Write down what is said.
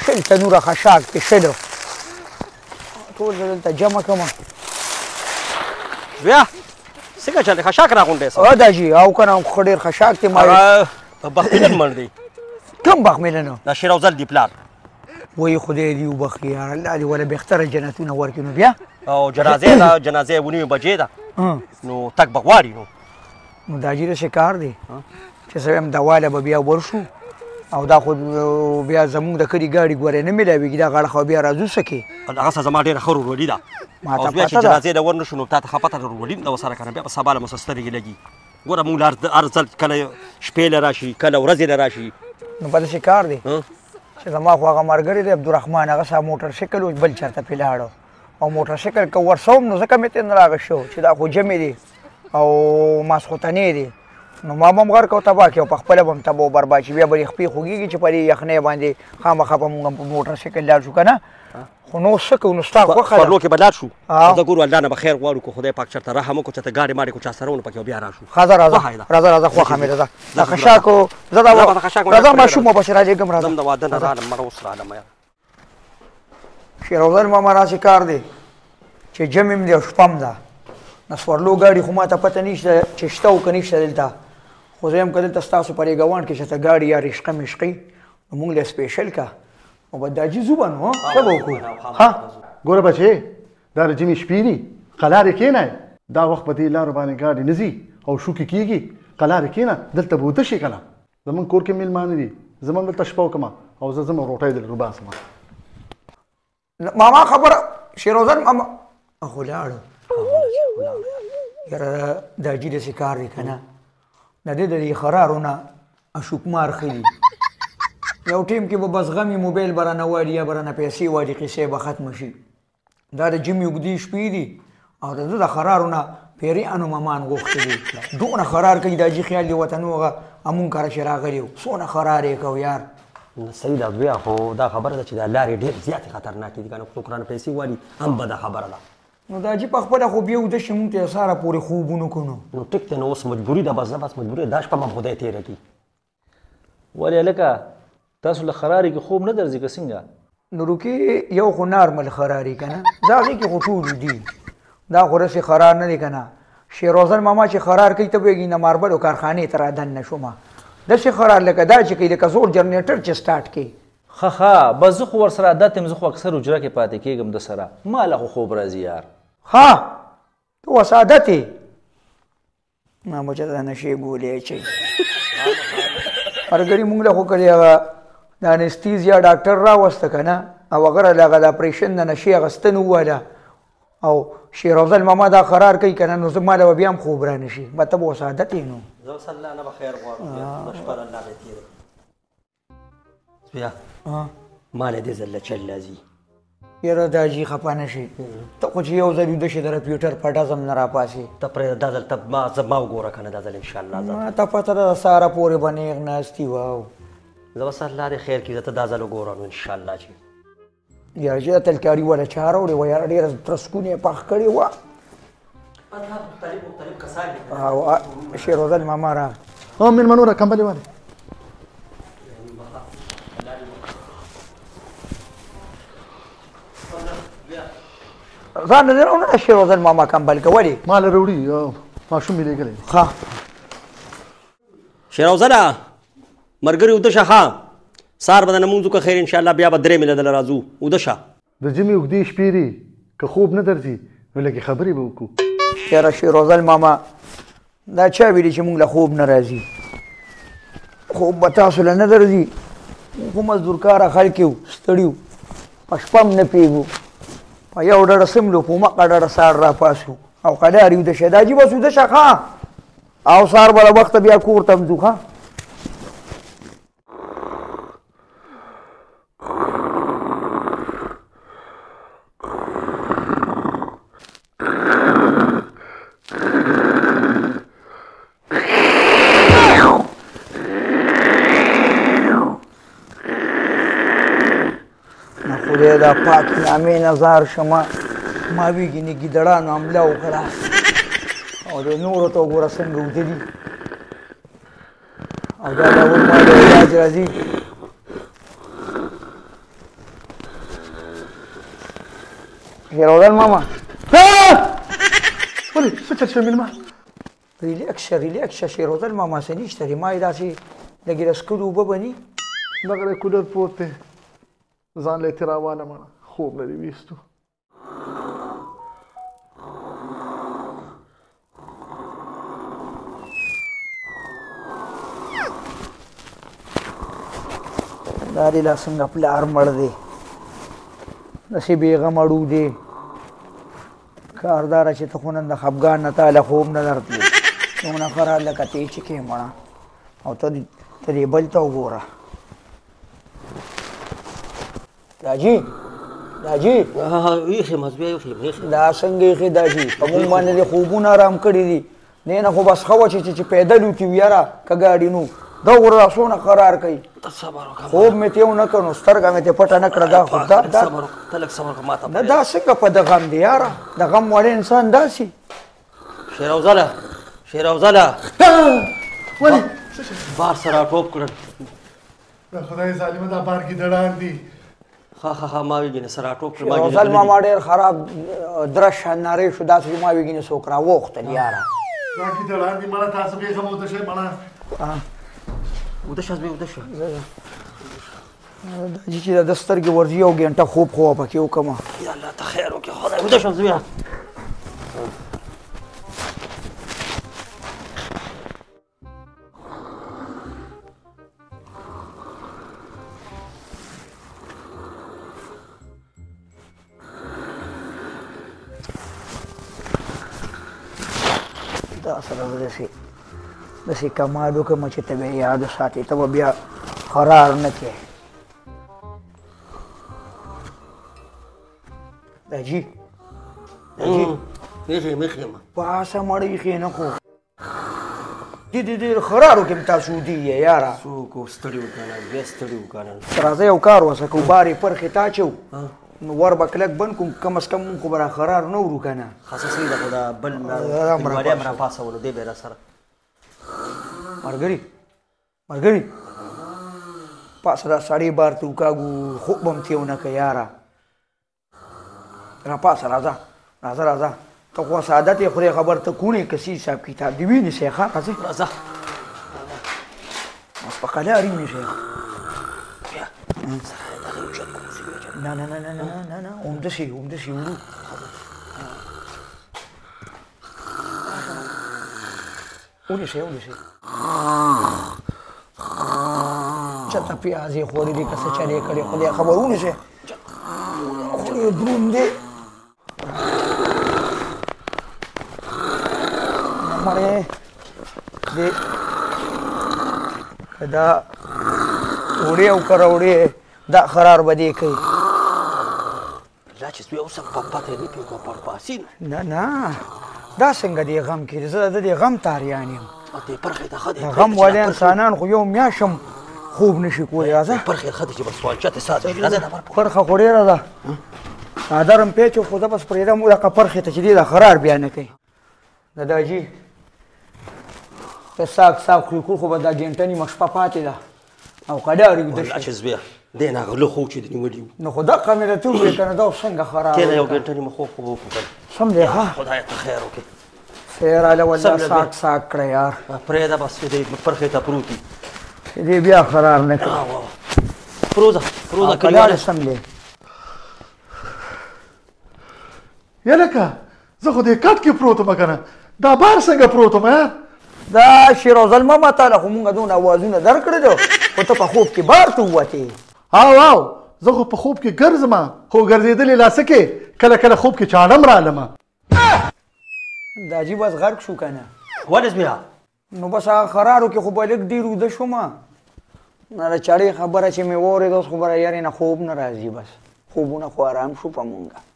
شل تنوره خشاک کې شلو ټول دلته جمع کړم. بیا څنګه چلې خشاک راغونډې او دا جي او کنه خو ډېر خشاک دی. ما بخملن مړ دی. کوم بخملن؟ دا شیر افضل دی پلار. وایي خدای دې وبخښي یار، الله دې وله بهتره جنتونه ورکړي. نو بیا او جنازې ونیمې بجې ده نو تګ به غواړي. نو دا جي داسې کار دی چې زه وایم دواله به بیا ورشو او دا خو بیا زمونږ د کلي ګاډي ګورې نه میلاوېږي، دا غاړه خو بیا راځو څه کې. هغه زما ډېره ښه ورورولي ده. او بیا چې جنازې له ور نه شو نو تا ته ښه پته ده ورورولي ده ورسره که نه بیا به سبا له مو څه سترګې لګي. ګوره مونږ له هر ځل کله شپې له راشي کله ورځې له راشي. نو په داسې کار دی چې زما خو هغه ملګری دی عبدالرحمن، هغه سا موټر سایکل و بل چېرته پې لاړو او موټر سایکل که ورسوم نو ځکه مې ترې نه راغی شو چې دا خو جمع دی او ماسخوتنې دی. نو ما به هم غرق او تباه کړي او په خپله به هم تباه و برباد شي. بیا به یې خپې خوږېږي چې په دې یخنۍ باندې خامخا به مونږ هم په موټر سایکل لاړ شو که نه. خو نو څه کوو، نو ستا خوښه ده. پرلو کې به لاړ شو. زه ګورو الله نه به خیر غواړو که خدای پاک چېرته رحم وکړو چېرته ګاډې ماډې کړو چا سره ونه پکې بیا راشو. ښه ځه راځه خوښه مې ده. د خشاکو زه راځه ماشوم ورپسې راجېږم. راځه د واده نه رالم مړه اوس رالم. شیر افضل ماما داسې کار دی چې جمع م دی او شپه م ده. نسوارلو ګاډي خو ما ته پته نشته چې شته او که نشته دلته، خو زه یم که دلته ستاسو په دې ګاونډ کې چېرته ګاډي یا رشقه مشقي نو مونږ له سپېشل که او به دا جي ځو به نو څه به وکړو. ها ګوره بچې دا د جمعې شپې دي، قلارې کښېنئ. دا وخت په دې لارو باندې ګاډي نه ځي او شوکې کېږي. قلارې کښېنه دلته به وده شي که نه. زمونږ کور کې مېلمانه دي، زه به هم دلته شپه وکړم او زه ځم روټۍ دلته وباسم. ماما خبره شیر افضل ماما خو لاړو. یاره دا جي داسې کار دی که نه، د دې د دې خرارو نه اشوکمار ښه دي. یو ټیم کې به بس غمي موبایل به رانه واړي یا به رانه پیسې واړي، قیسې به ختمه شي. دا د جمعې اوږدې شپې دي او د ده د خرارو نه پیریانو مامان غوښتي دي. دونه خرار کوي دا جي خیال دی وطنو هغه امون کاره چې راغلي وو څونه خرار یې کوو یار. صحیح ده بیا خو دا خبره ده چې دا لارې ډېرې زیاتې خطرناکې دي که نه څوک رانه پیسې واړي هم بده خبره ده. نو دا جي په خپله خو بیا اوده شي مونږ ته ساره پورې خوبونه کړو. نو ټیک دی نو اوس مجبوري ده بس بس مجبوري ده. دا شپه به خدای تېره کړي. ولې هلکه تاسو له خرارې کې خوب نه درځي که څنګه؟ نو روکې یو خو نارمل خراري که نه، دا هغې کې خو ټول دي. دا خو رسې خرار نه دی که نه. شیر افضل ماما چې خرار کوي ته پوهېږي نه ماربلو کارخانې ته رادننه شومه داسې خرار لکه دا چې کوي لکه زور جنریټر چې سټارټ کوي. ښه بس زه خو ورسره عادت یم، زه خو اکثر حجره کې پاتې کېږم د سره، ما له خو خوب راځي یار. ها ته اوس عادت یې ما به چې د نشې ګولې اچوي. هرګړي مونږ له خو کړې هغه د انستیزیا ډاکټر راوسته که نه او هغه راله هغه د اپریشن د نشې اخیستنه وویله او شیر افضل ماما دا قرار کوي که نه نو زه ما له به بیا هم خوب را نه شي. به ته به اوس عادت یې نو. زه اوس الله نه به خیر غواړم شپه د الله به تېره بیا ما له دې ځل چل راځي. یاره دا جي خفه نه شي ته خو چې یو ځل ویده شي د رپیوټر په ډزم نه راپاسې. ته پرېږده دا ځل ته ما وګوره که نه دا ځل انشاءالله. ما ته پته ده د سهاره پورې به نیغ ناستي واو. زه بس الله دې خیر کړي زه ته دا ځل وګورم انشاءالله چې یاره چې دا تلکاري والا چا راوړې وه یاره ډېره ترسکونه یې پخ کړې وه. مختلف کسان دي. او شیر افضل ماما راغی. مېلمنو را کمبلې والې ځان نه راوړه شیر افضل ماما کمبل که ولې ما له راوړي ماشوم مې لېږلی. ښه شیر افضله ملګري اوده شه ښه سهار به د لمونځ وکړه خیر انشاءالله بیا به درې مې له راځو اوده شه. د جمعې اوږدې شپې دي که خوب نه درځي نو لږې خبرې به وکړو. یاره شیر افضل ماما دا چا ویلي چې مونږ له خوب نه راځي؟ خوب به تاسو له نه درځي. خو مزدورکاره خلک یو ستړي وو په شپه هم نه پوهېږو په یو ډډه سملو په مقه ډډه سهار راپاسو او قلار یې ویده شه دا جي بس ویده شه ښه او سهار به له وخته بیا کور ته هم ځو ښه. خدای دا پاک نامې نظار شمه ما ویږي ګیدړانو حمله وکړه او د نورو ته وګوره څنګه اوده دي او دا ډول ما د علاج راځي شیرودل ماما ولې څه چل شوی مېلمه ریلیکس شه شیرودل ماما څه نشته دی ما یې داسې لږې د څښلو اوبه به ني دغه دی کولر پروت دی ځان له یې تېراواله مړه خوب نه دې ویستو دا دې لا څنګه پلار مړ دی داسې بېغم اړو دی کارداره چې ته خو نن د خفګان نه تاله خوب نه درتلې څومره خراب لکه ته چې کې مړه او ته دې بل ته وګوره داجي ایښې مزبیا ایښې دا څنګه ایښې داجي په مونږ باندې دې خوبونه آرام کړي دي دې نه خو بس ښه وه چې پیدل وتي یاره که ګاډي نو دا وګوره دا څونه قرار کوي خوب مې ته یو نه کړ نو سترګه مې ته پټه نه کړه دا خو دا څنګه په د غم دی یاره د غم وړی انسان داسې شیراوزله ولې بار سره ټوپ کړل د خدای ظالمه دا بار کې دړان دي ها ما ویګینه سره ټوپ کړل شیراوزل ماما ډېر خراب درش نارې شو داسې ما ویګینه څوک راوغوښتل یاره دا کې دړان دي مړه تاسو بېغمه وده شئ مړه وده شه داجي چې د سترګې ورځي یو ګنټه خوب خو پکې وکړمه یا الله ته خیر وکړي خدای وده شه زویه دا سره به داسې کمال وکړم چې ته به یې یاد وساتې ته به بیا فرار نه کړې داجي پاسه مړی ایښې نه خو ډېر خرار وکړم تاسو دي یې یاره څوک ستړي وو که نه بیا ستړي وو که نه راځه یو کار وسه کو بارې پرخې تا چو نو ور به کلک بند کوم کم از کم مونږ خو به را خرار نه ورو که نه خصوصي ده خو دا بل کلیوالي هم راپاڅولو دی به یې را سره مرګري پاسه دا سړی بار ته وکاږو خوب هم تې ونه که یاره را پاسه راځه ته خو سعادت یې خدای خبر ته کوڼې کسي حساب کتاب دې وینې ښه راځه اوس په قلاري ونیسئ نه همداسې ورو ونیسئ چېرته پیاز یې خوړي دي که څه چل یې کړی خدای خبر ونیسئ خو یې دروند دی مړی دی که دا وړې او که راوړې دا خرار به دې کوي لا چې زوی اوس هم په پته نه پوهېږم پړپاسي نه دا څنګه دې غم کړي زه د دې غم تاریان یم دې پرخې ته ښه دی د غم والي انسانان خو یو میاشت هم خوب نشي کولی راځه پرخې ښه دی چې بس سوالچه ته ساز راځه پرخه خو ډېره ده څادر هم پیچ خو زه بس پرېږدم دغه پرخې ته چې دې د خرار بیا نه کوي د داجي ته ساک خوري کول خو به دا ګنټه نیمه شپه پاتې ده او قدار ویده چې زویه دی نه غله خو چې د نیولي وو نو خو دقه مې درته وویل که نه دا اوس څنګه خراب کېنه یو ګنټه نیمه خوب خو به وکړو سم دی ښه خدای ته خیر وکړي خیر هله والله ساک کړه یار پرېږده بس چې دی پرخې ته پروت وي چې دې بیا خرار نه کړي پروزه کلیواله سم دی یلکه زه خو دې کټ کې پروت وم که نه دا بار څنګه پروت وم یار دا شیروزل ماما تاله خو مونږ دونه اوازونه درکړي دو خو ته په خوب کې بار ته ووتې او زه خو په خوب کې ګرځم خو ګرځېدلې لا څه کې کله خوب کې چاړم رالمه داجي بس غرق شو که نه ولې زویه نو بس هغه خرارو کې خو به لږ ډېر وده شومه نه د چړې خبره چې مې واورېده اوس خو به یارې نه خوب نه راځي بس خوبونه خو آرام شو په مونږه